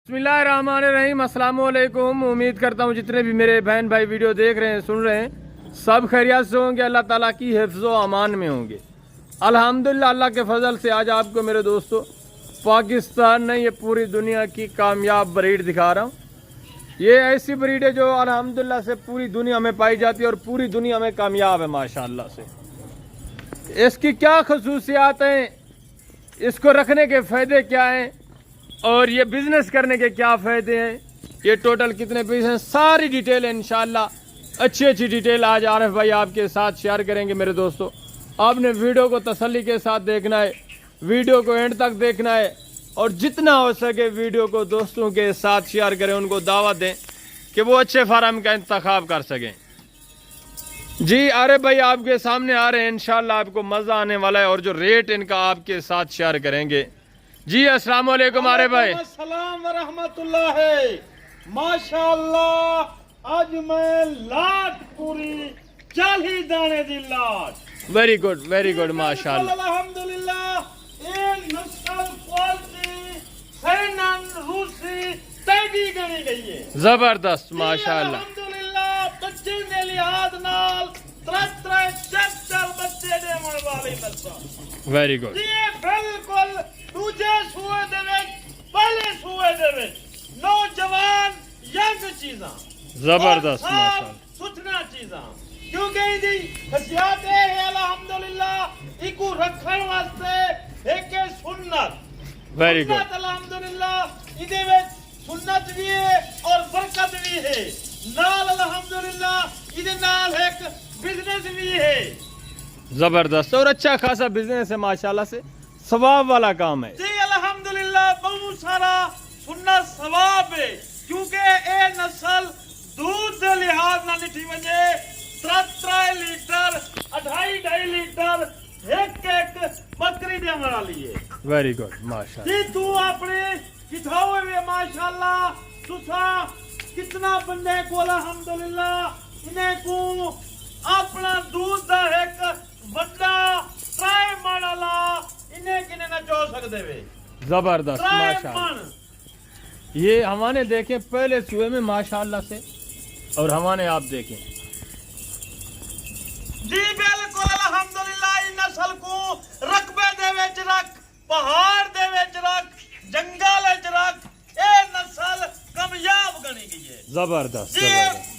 बिस्मिल्लाहिर्रहमानिर्रहीम। अस्सलाम वालेकुम। उम्मीद करता हूँ जितने भी मेरे बहन भाई वीडियो देख रहे हैं सुन रहे हैं सब खैरियत से होंगे, अल्लाह ताला की हिफ्ज़ व अमान में होंगे। अल्हम्दुलिल्लाह अल्लाह के फजल से आज आपको मेरे दोस्तों पाकिस्तान ने ये पूरी दुनिया की कामयाब ब्रीड दिखा रहा हूँ। ये ऐसी ब्रीड है जो अल्हम्दुलिल्लाह से पूरी दुनिया में पाई जाती है और पूरी दुनिया में कामयाब है माशाअल्लाह से। इसकी क्या खसूसियात हैं, इसको रखने के फ़ायदे क्या हैं और ये बिज़नेस करने के क्या फ़ायदे हैं, ये टोटल कितने पीस हैं, सारी डिटेल इंशाल्लाह अच्छी डिटेल आज आरिफ भाई आपके साथ शेयर करेंगे। मेरे दोस्तों आपने वीडियो को तसल्ली के साथ देखना है, वीडियो को एंड तक देखना है और जितना हो सके वीडियो को दोस्तों के साथ शेयर करें, उनको दावत दें कि वो अच्छे फार्म का इंतखाब कर सकें। जी आरिफ भाई आपके सामने आ रहे हैं, इंशाल्लाह आपको मज़ा आने वाला है और जो रेट इनका आपके साथ शेयर करेंगे। जी अस्सलाम वालेकुम आरिफ भाई। अस्सलाम व रहमतुल्लाह। माशाअल्लाह आज मैं लाट पूरी 40 दाने दी लाट। वेरी गुड माशाअल्लाह। अल्हम्दुलिल्लाह ये नस्ल क्वालिटी सैनन रूसी तैगी गणी गई है। जबरदस्त माशाअल्लाह। अल्हम्दुलिल्लाह बच्चे दे लिहाज नाल 3 बच्चे देने वाली नस्ल। Very good. ये बिल्कुल दूजे सूए दे विच पहले सूए दे विच नौजवान यंग चीज़ां जबरदस्त माशाअल्लाह। सुथना चीज़ां क्योंकि इदी खसियत है अल्हम्दुलिल्लाह इको रखण वास्ते एक सुन्नत। Very good. सुन्नत अल्हम्दुलिल्लाह इदे विच सुन्नत भी है और बरकत भी है, नाल अल्हम्दुलिल्लाह इदे नाल एक बिजनेस भी है। जबरदस्त और अच्छा खासा बिजनेस है माशाल्लाह से, सवाब वाला काम है। जी अल्हम्दुलिल्लाह बहुत सारा सुन्ना सवाब है क्योंकि ए नस्ल दूध के लिहाज ना लिठी वजे 3 लीटर 2.5 लीटर एक बकरी दे वाली है। वेरी गुड माशाल्लाह। जी तू अपने किथावे में माशाल्लाह तुसा कितना बंदे को अल्हम्दुलिल्लाह इन्हें को अपना दूध दा एक बड़ा ट्राई माडाला इन्हें किने ना चो सकते वे। जबरदस्त माशाल्लाह। ये हमारे देखें पहले सुबह में माशाल्लाह से और हमारे आप देखें। जी बिल्कुल अल्हम्दुलिल्लाह इन नस्ल को रकबे दे विच रख, पहाड़ दे विच रख, जंगल विच रख, ए नस्ल कामयाब गनी गई है। जबरदस्त। जी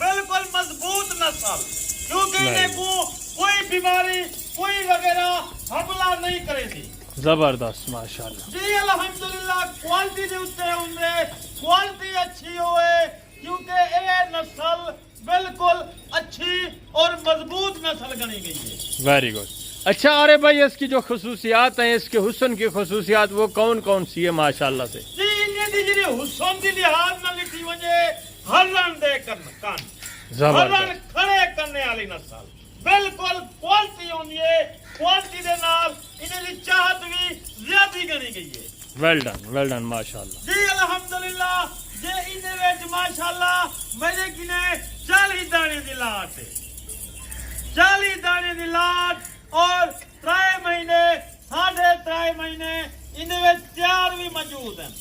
बिल्कुल मजबूत नस्ल क्योंकि इन्हें को कोई बीमारी कोई वगैरह हमला नहीं करेगी। जबरदस्त माशाल्लाह। जी अल्हम्दुलिल्लाह क्वालिटी दे उत्ते हुंदे क्वालिटी अच्छी होए क्योंकि ये नस्ल बिल्कुल अच्छी और मजबूत नस्ल गनी गई है। Very good. अच्छा अरे भाई इसकी जो खसूसियात हैं, इसके हुस्न की खसूसियात वो कौन कौन सी है माशाल्लाह से? जी इन्हें दी जी हुस्न दी लिहाज ना लिखी वजे हरण दे कान हरण खड़े करने वाली नस्ल बिल्कुल क्वालिटी होंदी है। क्वालिटी दे नाल इन्हें दी चाहत भी ज्यादा गनी गई है। वेल डन माशाल्लाह। जी अल्हम्दुलिल्लाह जे इन्हें विच माशाल्लाह मेरे किने 40 दाने दी लाट है। 40 दाने दी लाट और 3 महीने 3.5 महीने इन्हें विच तैयार भी मौजूद हैं।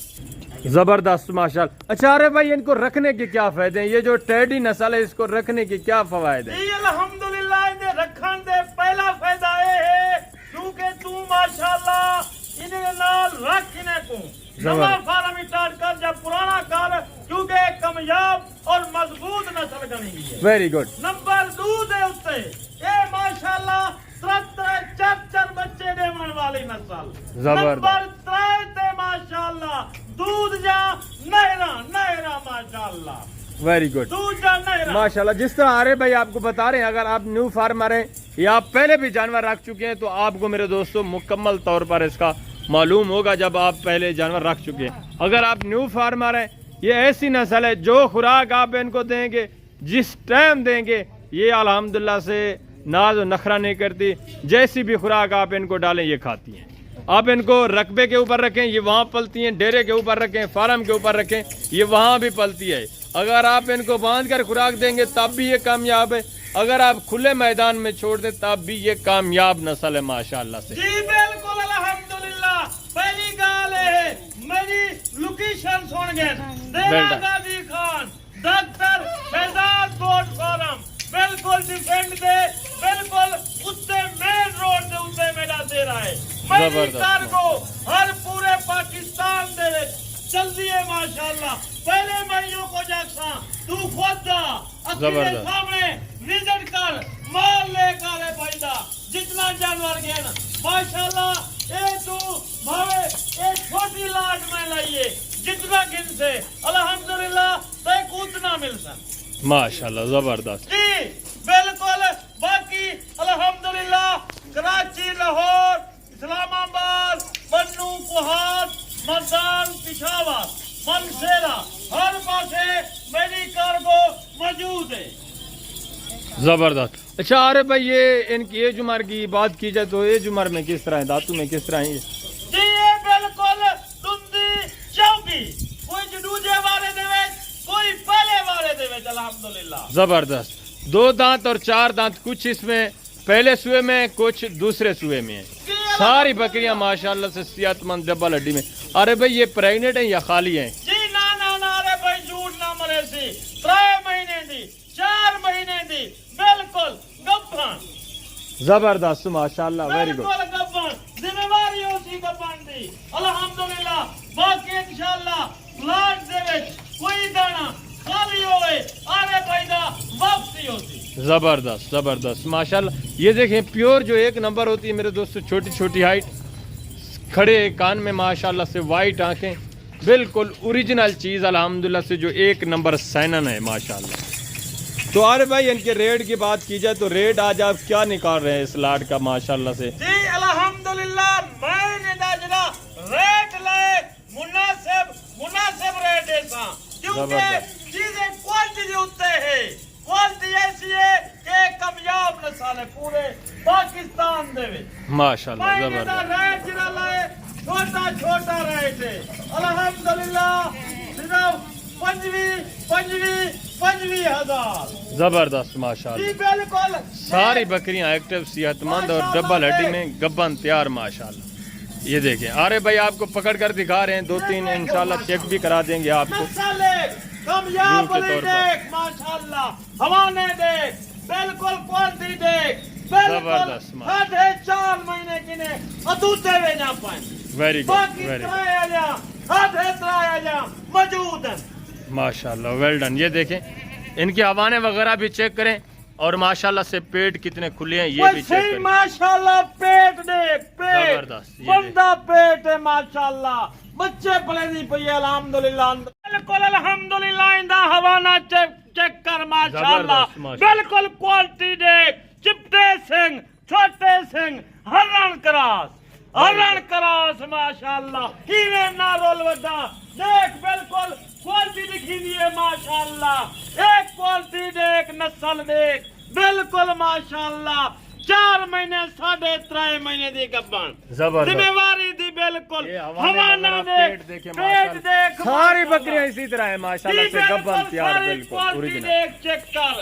जबरदस्त माशाल्लाह। अच्छा अरे भाई इनको रखने के क्या फायदे हैं? ये जो टेडी नस्ल है इसको रखने के क्या फवायद है? जी अल्हम्दुलिल्लाह इन्हें रखन दे पहला फायदा ये है क्योंकि तू माशाल्लाह इन्हें नाल रख इन्हें को नवा फार्म स्टार्ट कर या पुराना कर क्योंकि कामयाब और मजबूत नस्ल गनी गई है। Very good. नंबर 2 दे उत्ते ये माशाल्लाह 4 बच्चे देवन वाली नस्ल। जबरदस्त। नंबर 3 ते माशाल्लाह दूध जा नहरा माशाल्लाह। Very good. दूध जा नहरा माशाल्लाह। जिस तरह आरे भाई आपको बता रहे हैं, अगर आप न्यू फार्मर हैं या आप पहले भी जानवर रख चुके हैं तो आपको मेरे दोस्तों मुकम्मल तौर पर इसका मालूम होगा जब आप पहले जानवर रख चुके हैं। अगर आप न्यू फार्मर हैं, ये ऐसी नस्ल है जो खुराक आप इनको देंगे जिस टाइम देंगे ये अल्हम्दुलिल्लाह से नाज और नखरा नहीं करती। जैसी भी खुराक आप इनको डालें ये खाती हैं। आप इनको रकबे के ऊपर रखें ये वहाँ पलती हैं, डेरे के ऊपर रखें, फार्म के ऊपर रखें ये वहाँ भी पलती है। अगर आप इनको बांध कर खुराक देंगे तब भी ये कामयाब है, अगर आप खुले मैदान में छोड़ दें तब भी ये कामयाब नस्ल है माशाल्लाह से। जी बिल्कुल अल्हम्दुलिल्लाह। पहली गाल है मेरी लोकेशन सुन गए देरा Ghazi Khan doctor फैजाज goat farm बिल्कुल डिफेंड दे बिल्कुल उत्ते मेन रोड दे उत्ते मेरा दे रहा है मैं कार को हर पूरे पाकिस्तान दे जल्दी है माशाल्लाह पहले महीनों को जासा तू खुद जा अपने सामने विजिट कर माल लेकर है पैदा जितना जानवर गया ना माशाल्लाह ए तू भावे एक छोटी लाट में लाइए जितना गिन से अल्हम्दुलिल्लाह तक उतना मिलता माशाल्लाह जबरदस्त जी बिल्कुल बाकी अल्हम्दुलिल्लाह कराची लाहौर इस्लामाबाद बन्नू कुहाट मर्दान पिशावर मनसेरा हर पासे मेरी कार्गो मौजूद है जबरदस्त। अच्छा अरे भाई ये इनकी एज उम्र की बात की जाए तो एज उम्र में किस तरह है दातू में किस तरह है जी ये बिल्कुल तुमदी चौकी कोई दूजे वाले देवे कोई पहले वाले देवे अल्हम्दुलिल्लाह जबरदस्त। 2 दांत और 4 दांत कुछ इसमें पहले सुए में कुछ दूसरे सुए में है सारी बकरियां माशाल्लाह से सेहतमंद डबल हड्डी में। अरे भाई ये प्रेग्नेंट है या खाली है जी ना ना ना अरे भाई झूठ ना मरे सी 3 महीने दी 4 महीने दी बिल्कुल गब्बन जबरदस्त माशाल्लाह वेरी गुड बिल्कुल गब्बन जिम्मेवारी होसी गब्बन दी अल्हम्दुलिल्लाह बाकी इंशाल्लाह लाट दे विच कोई दाना खाली होवे अरे भाई दा वापसी होती जबरदस्त जबरदस्त माशाल्लाह। ये देखें प्योर जो एक नंबर होती है मेरे दोस्तों छोटी छोटी हाइट खड़े कान में माशाल्लाह से वाइट आंखें बिल्कुल ओरिजिनल चीज़ अल्हम्दुलिल्लाह से जो एक नंबर सैनन है माशाल्लाह। तो अरे भाई इनके रेट की बात की जाए तो रेट आज आप क्या निकाल रहे हैं इस लाट का माशाल्लाह से जी अल्हम्दुलिल्लाह मैंने जरा रेट लाए मुनासिब रेट ऐसा क्योंकि चीजें क्वालिटी होते हैं क्वालिटी ऐसी है कि कामयाब नस्ल है पूरे पाकिस्तान दे माशाल्लाह जबरदस्त रेट जरा लाए छोटा रेट है अल्हम्दुलिल्लाह सिर्फ 25,000 जबरदस्त माशाल्लाह। जी बिल्कुल सारी बकरियां एक्टिव सेहतमंद और डबल हड्डी में गब्बन तैयार माशाल्लाह। ये देखें अरे भाई आपको पकड़ कर दिखा रहे हैं 2-3 इंशाल्लाह चेक भी करा देंगे आपको कामयाब देख माशाल्लाह हवाने देख बिल्कुल क्वालिटी देख बिल्कुल 4 महीने की ने अदूते वे ना पाए वेरी गुड वेरी मौजूद है माशाल्लाह वेल डन। ये देखें इनके हवाने वगैरह भी चेक करें और माशाल्लाह से पेट कितने खुले हैं ये भी चेक करें माशाल्लाह पेट देख पेट जबरदस्त बंदा पेट है माशाल्लाह बच्चे पले नहीं पई अल्हम्दुलिल्लाह बिल्कुल अल्हम्दुलिल्लाह इंदा हवाना चेक कर माशाल्लाह बिल्कुल क्वालिटी देख चिपटे सिंह छोटे सिंह हरण करास माशाल्लाह हीरे ना रोल वड्डा देख बिल्कुल क्वालिटी दिखी दी है माशाल्लाह एक क्वालिटी देख नस्ल देख बिल्कुल माशाल्लाह 4 महीने 3.5 महीने दी गब्बन जिम्मेवारी दी बिल्कुल हवाना देख पेट देख सारी बकरियां इसी तरह है माशाल्लाह से गब्बन तैयार बिल्कुल ओरिजिनल देख चेक कर।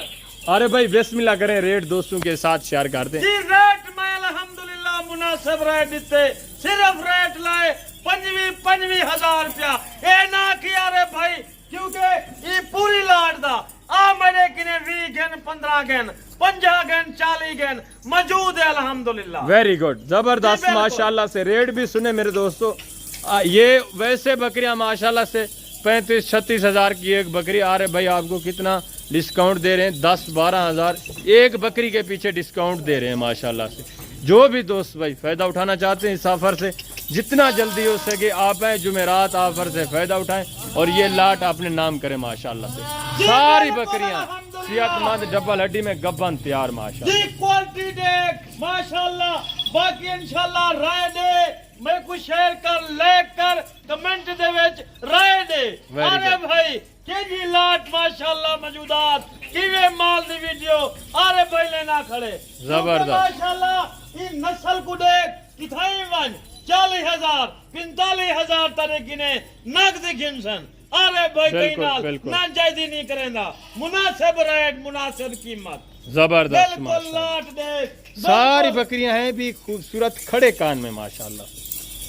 अरे भाई बिस्मिल्लाह करें रेट दोस्तों के साथ शेयर कर दें जी रेट मैं अल्हम्दुलिल्लाह मुनासिब रेट दिते सिर्फ रेट लाए 25,000 रुपया ए ना किया रे भाई क्योंकि ये पूरी लाट दा आ मेरे किने 20 गन 15 गन 50 गन 40 गन मौजूद है अल्हम्दुलिल्लाह वेरी गुड जबरदस्त माशाल्लाह से रेट भी सुने मेरे दोस्तों ये वैसे बकरियां माशाल्लाह से 35-36 हजार की एक बकरी आ रहे भाई आपको कितना डिस्काउंट दे रहे हैं 10-12 हजार एक बकरी के पीछे डिस्काउंट दे रहे हैं माशाल्लाह से। जो भी दोस्त भाई फायदा उठाना चाहते हैं इस ऑफर से जितना जल्दी हो सके आप आए जुमेरात ऑफर से फायदा उठाएं और ये लाट अपने नाम करें माशाल्लाह से। सारी बकरियां सेहतमंद डबल हड्डी में गब्बन तैयार माशाल्लाह क्वालिटी देख माशाल्लाह बाकी इंशाल्लाह राय दे मैं कुछ शेयर कर लेकर कमेंट दे विच राय दे अरे भाई केजी लाट माशाल्लाह मौजूदात किवे माल दी वीडियो अरे भाई लेना खड़े जबरदस्त माशाल्लाह इन नस्ल को देख किथाई वन 40,000 45,000 तरह किने नगद गिनसन अरे भाई कहीं ना जायदी नहीं करेंदा मुनासिब रेट मुनासिब कीमत जबरदस्त बिल्कुल लाट देख सारी बकरियां हैं भी खूबसूरत खड़े कान में माशाल्लाह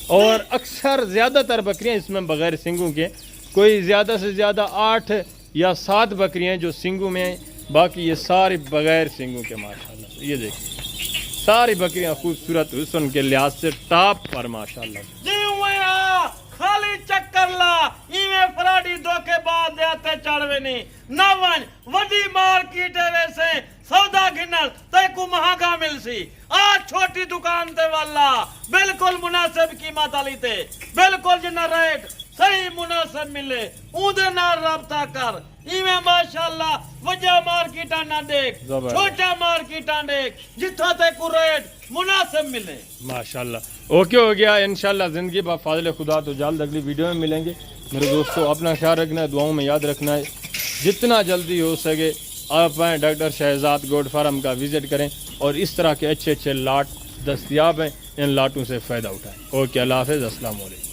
اور اکثر زیادہ تر بکریاں اس میں بغیر سنگوں کے، کوئی زیادہ سے زیادہ 8 یا 7 بکریاں جو سنگوں میں ہیں، باقی یہ ساری بغیر سنگوں کے ماشاءاللہ سے۔ یہ دیکھیں ساری بکریاں خوبصورت حسن کے لحاظ سے ٹاپ پر ماشاءاللہ سے۔ جی ہوئے ہاں خالی چکر لا ایویں فراڈی دھوکے بعد دیتے چڑھوے نہیں نہ ون وڈی مارکیٹ ویسے سودا گھنل تے کو مہنگا مل سی آج چھوٹی دکان تے والا بالکل مناسب قیمت والی تے بالکل جنا ریٹ صحیح مناسب ملے اودے نال رابطہ کر ایویں ماشاءاللہ وجہ مارکیٹاں نہ دیکھ زبردست۔ چھوٹا مارکیٹاں دیکھ جتھا تے کو ریٹ مناسب ملے ماشاءاللہ اوکے ہو گیا انشاءاللہ زندگی با فضل خدا تو جلد اگلی ویڈیو میں ملیں گے میرے دوستو اپنا خیال رکھنا ہے دعاؤں میں یاد رکھنا ہے جتنا جلدی ہو سکے آپ آئیں ڈاکٹر شہزاد گوڈ فارم کا وزٹ کریں اور اس طرح کے اچھے اچھے لاٹ دستیاب ہیں ان لاٹوں سے فائدہ اٹھائیں اوکے اللہ حافظ السلام علیکم